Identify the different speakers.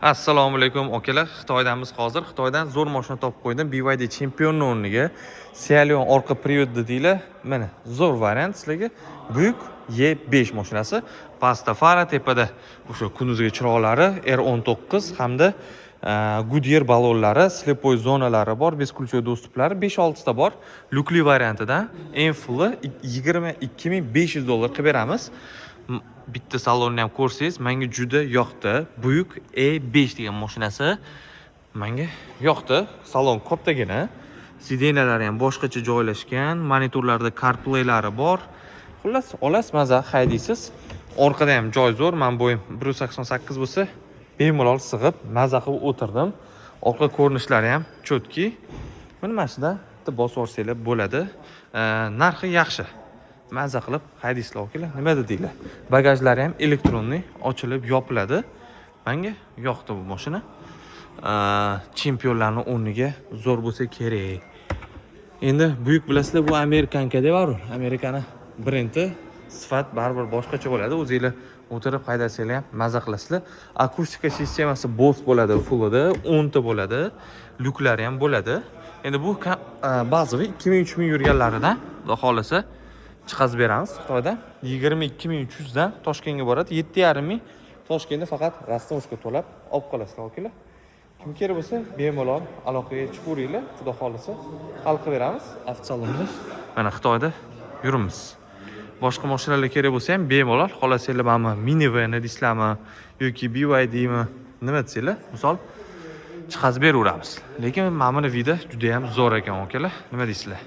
Speaker 1: Assalomu alaykum akalar. Xitoydamiz hozir. Xitoydan zo'r mashina topib qo'ydim. BYD Champion'ning o'rniga Sciolion orqa privodda deylar. Mana zo'r variant sizlarga. Buyuk Y5 mashinasi. Pastda fara, tepada o'sha kunduzgi chiroqlari R19 hamda Goodyear balonlari, slepoy zonalari bor, beskulchoy dostuplari 5-6 ta bor. Lukli variantidan eng fulli $22,500 qilib beramiz. Bitta salonni ham ko'rsangiz, menga juda yoqdi. Buyuk E5 degan mashinasi menga yoqdi. Salon kattagina, sidenalari ham boshqacha joylashgan, monitorlarda CarPlay'lari bor. Xullas, olasiz maza haydaysiz. Orqada ham joy zo'r. Men bo'yim 188 bo'lsa, bemalol sig'ib, maza qilib o'tirdim. Orqa ko'rinishlari ham chotki. Buni mashina bosib olsanglar bo'ladi. Narxi yaxshi. Maza qilib haydaysizlar akalar. Nima dedinglar? Bagajlari ham elektronniy ochilib, yopiladi. Menga yoqdi bu mashina. Chempionlarning o'rniga zo'r bo'lsa kerak. Endi buyuk bilasizlar, bu Amerikanka deb baribir. Amerikani brendi, sifat baribir boshqacha bo'ladi. O'zingizlar o'tirib haydasanglar ham maza qilasizlar. Akustika sistemasi Bose bo'ladi, fullida 10 ta bo'ladi. Luklari ham bo'ladi. Endi bu bazaviy 2000-3000 yurganlaridan, xudo xolasa chiqazib beramiz. Xitoyda 22,300 dan Toshkentga boradi. 7,5 Toshkentda faqat rastovka to'lab olib qolasizlar akalar. Kim kerak bo'lsa, bemalol aloqaga chiqaveringlar. Xudo xolasa hal qilib beramiz. Avtosalonda mana Xitoyda yurimiz. Boshqa mashinalar kerak bo'lsa ham bemalol xohlasanglar, mana minivan deysizlarmi yoki BYDmi, nima desanglar, misol chiqazib beraveramiz. Lekin mana buni vida juda ham zo'r ekan akalar. Nima deysizlar?